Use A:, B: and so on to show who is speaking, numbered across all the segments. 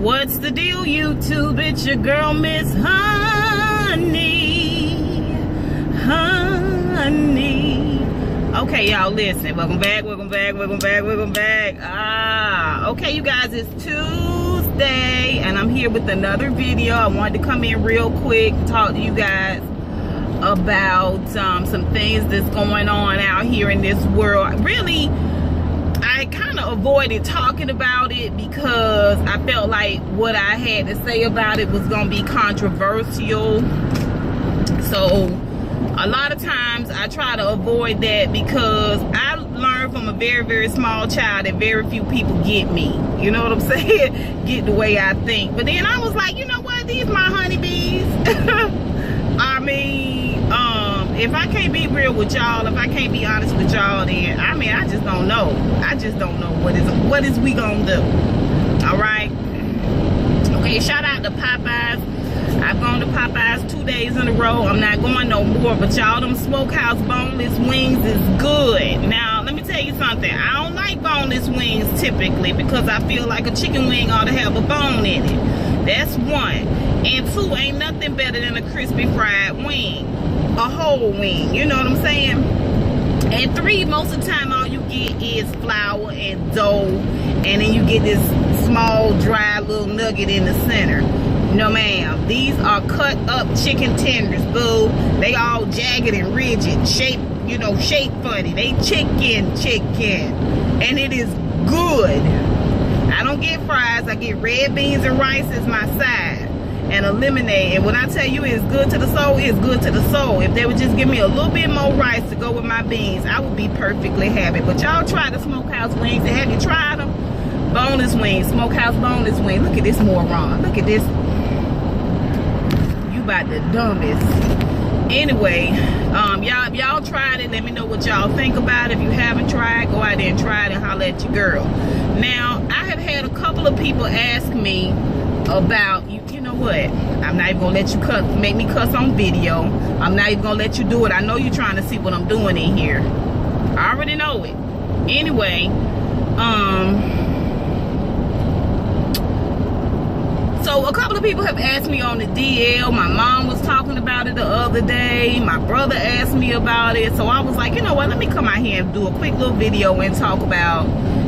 A: What's the deal, YouTube? It's your girl, Miss Honey. Okay, y'all, listen. Welcome back. Okay, you guys, it's Tuesday, and I'm here with another video. I wanted to come in real quick, talk to you guys about some things that's going on out here in this world. Really, I kind of avoided talking about it because I felt like what I had to say about it was going to be controversial. So a lot of times I try to avoid that because I learned from a very, very small child that very few people get me. You know what I'm saying? Get the way I think. But then I was like, you know what? These my honeybees. I mean, if I can't be real with y'all, if I can't be honest with y'all, then I mean, I just don't know. I just don't know what is we gonna do. All right. Okay. Shout out to Popeyes. I've gone to Popeyes 2 days in a row. I'm not going no more, but y'all, them smokehouse boneless wings is good. Now, let me tell you something. I don't like boneless wings typically because I feel like a chicken wing ought to have a bone in it. That's one. And two, ain't nothing better than a crispy fried wing. A whole wing, you know what I'm saying? And three, most of the time all you get is flour and dough, and then you get this small dry little nugget in the center. No ma'am, these are cut up chicken tenders, boo. They all jagged and rigid, shaped, you know, shaped funny. They chicken, and it is good. I don't get fries, I get red beans and rice as my side, and a lemonade. And when I tell you it's good to the soul, it's good to the soul. If they would just give me a little bit more rice to go with my beans, I would be perfectly happy. But y'all try the smokehouse wings, and have you tried them? Boneless wings, smokehouse boneless wings. Look at this moron, look at this. You about the dumbest. Anyway, if y'all tried it, let me know what y'all think about it. If you haven't tried, go out there and try it and holler at your girl. Now, I have had a couple of people ask me about, you know what, I'm not even gonna let you make me cuss on video. I'm not even gonna let you do it. I know you're trying to see what I'm doing in here. I already know it. Anyway, so a couple of people have asked me on the DL. My mom was talking about it the other day. My brother asked me about it. So I was like, you know what, let me come out here and do a quick little video and talk about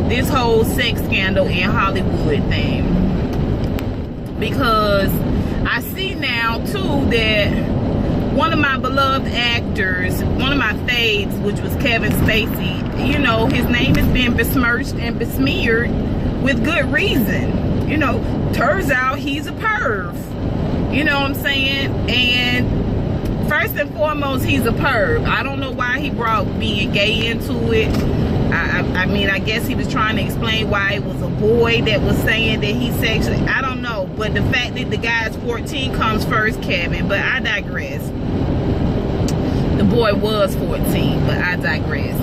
A: this whole sex scandal in Hollywood thing. Because I see now too that one of my beloved actors, one of my faves, which was Kevin Spacey, you know, his name has been besmirched and besmeared with good reason. You know, turns out he's a perv. You know what I'm saying? And first and foremost, he's a perv. I don't know why he brought being gay into it. I mean, I guess he was trying to explain why it was a boy that was saying that he's sexually, I don't know. But the fact that the guy's 14 comes first, Kevin. But I digress. The boy was 14, but I digress.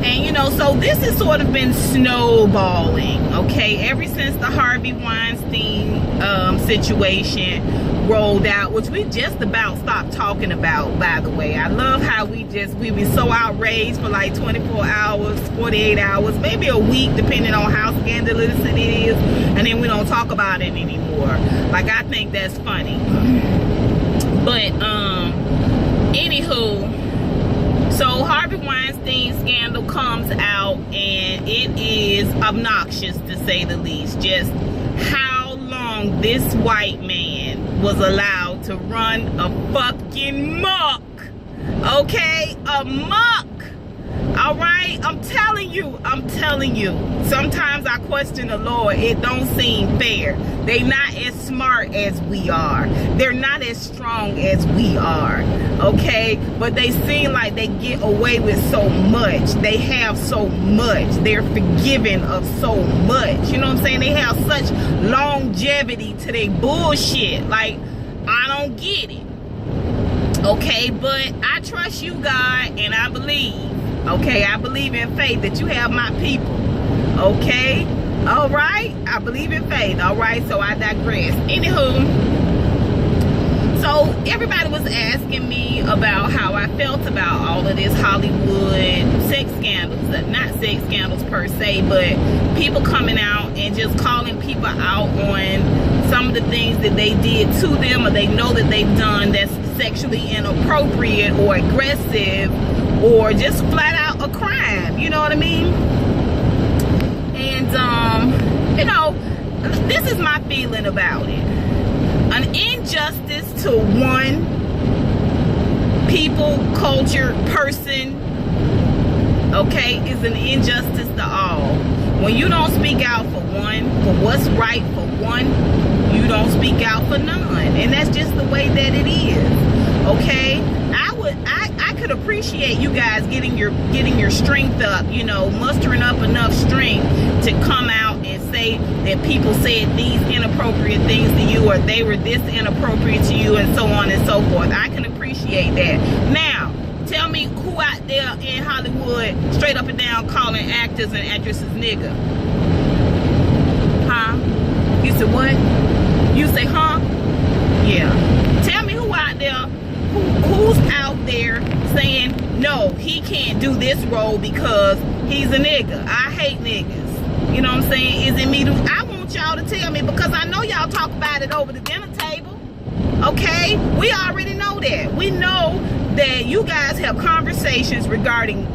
A: And, you know, so this has sort of been snowballing, okay, ever since the Harvey Weinstein situation rolled out, which we just about stopped talking about, by the way. I love how we be so outraged for like 24 hours, 48 hours, maybe a week, depending on how scandalous it is, and then we don't talk about it anymore. Like, I think that's funny. But, anywho, so Harvey Weinstein scandal comes out, and it is obnoxious to say the least. Just how long this white man was allowed to run a fucking muck. Okay? A muck. All right? I'm telling you. Sometimes I question the Lord. It don't seem fair. They not as smart as we are. They're not as strong as we are. Okay? But they seem like they get away with so much. They have so much. They're forgiven of so much. You know what I'm saying? They have such longevity to their bullshit. Like, I don't get it. Okay? But I trust you, God, and I believe. Okay, I believe in faith that you have my people. Okay, all right, I believe in faith. All right, so I digress. Anywho, so everybody was asking me about how I felt about all of this Hollywood sex scandals. Not sex scandals per se, but people coming out and just calling people out on some of the things that they did to them, or they know that they've done that's sexually inappropriate or aggressive, or just flat out a crime, you know what I mean? And you know, this is my feeling about it. An injustice to one people, culture, person, okay, is an injustice to all. When you don't speak out for one, for what's right for one, you don't speak out for none. And that's just the way that it is. Okay? I could appreciate you guys getting your strength up, you know, mustering up enough strength to come out and say that people said these inappropriate things to you, or they were this inappropriate to you, and so on and so forth. I can appreciate that. Now, tell me who out there in Hollywood straight up and down calling actors and actresses nigga? Huh? You said what? You say, huh? Yeah. Tell me who out there, who's out there saying, no, he can't do this role because he's a nigga. I hate niggas. You know what I'm saying? Is it me? I want y'all to tell me, because I know y'all talk about it over the dinner table. Okay? We already know that. We know that you guys have conversations regarding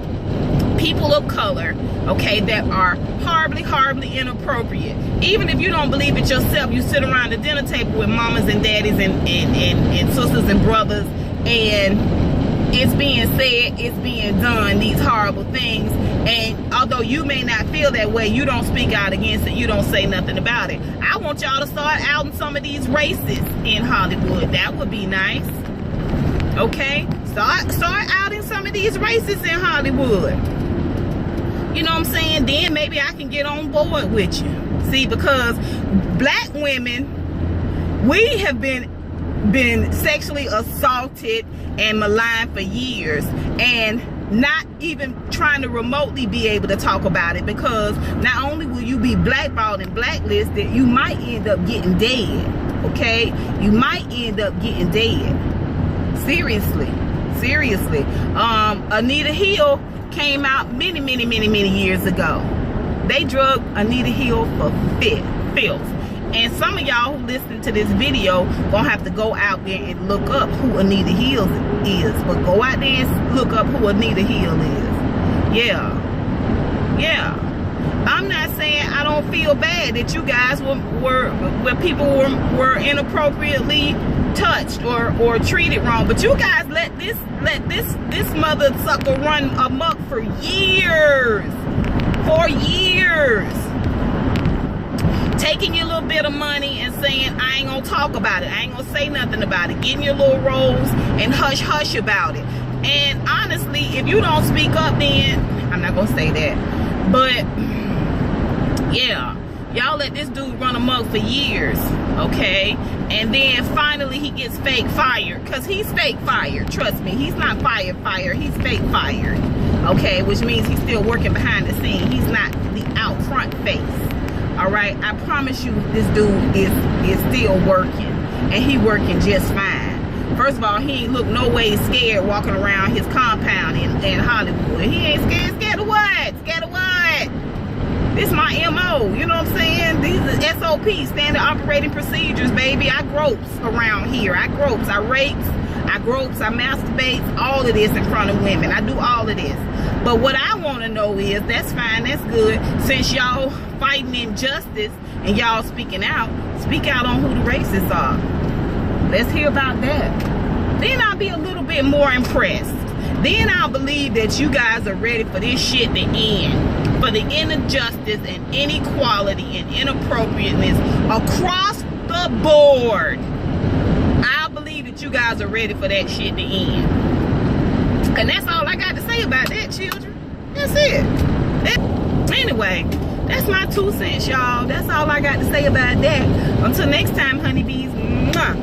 A: people of color, okay, that are horribly, horribly inappropriate. Even if you don't believe it yourself, you sit around the dinner table with mamas and daddies and sisters and brothers, and it's being said, it's being done, these horrible things. And although you may not feel that way, you don't speak out against it, you don't say nothing about it. I want y'all to start outing some of these racists in Hollywood. That would be nice. Okay? Start outing some of these racists in Hollywood. You know what I'm saying? Then maybe I can get on board with you. See, because black women, we have been sexually assaulted and maligned for years, and not even trying to remotely be able to talk about it, because not only will you be blackballed and blacklisted, you might end up getting dead. Okay? You might end up getting dead. Seriously. Anita Hill came out many years ago. They drugged Anita Hill for filth. And some of y'all who listen to this video gonna have to go out there and look up who Anita Hill is. But go out there and look up who Anita Hill is. Yeah. I'm not saying I don't feel bad that you guys were people were inappropriately touched or treated wrong, but you guys let this mother sucker run amok for years. Taking your little bit of money and saying, I ain't gonna talk about it, I ain't gonna say nothing about it, getting your little roles and hush about it. And honestly, if you don't speak up, then I'm not gonna say that, but yeah, y'all let this dude run amok for years, okay? And then finally he gets fake fired, because he's fake fired. Trust me, he's not fired, he's fake fired, okay? Which means he's still working behind the scene. He's not the out front face, all right? I promise you this dude is still working, and he working just fine. First of all, he ain't look no way scared walking around his compound in Hollywood. He ain't scared. Scared of what? Scared of what? This is my MO, you know what I'm saying? These are SOPs, standard operating procedures, baby. I gropes around here. I gropes, I rapes, I gropes, I masturbates, all of this in front of women. I do all of this. But what I want to know is, that's fine, that's good. Since y'all fighting injustice and y'all speaking out, speak out on who the racists are. Let's hear about that. Then I'll be a little bit more impressed. Then I'll believe that you guys are ready for this shit to end. For the injustice and inequality and inappropriateness across the board. I believe that you guys are ready for that shit to end. And that's all I got to say about that, children. That's it. Anyway, that's my 2 cents, y'all. That's all I got to say about that. Until next time, honeybees. Mwah.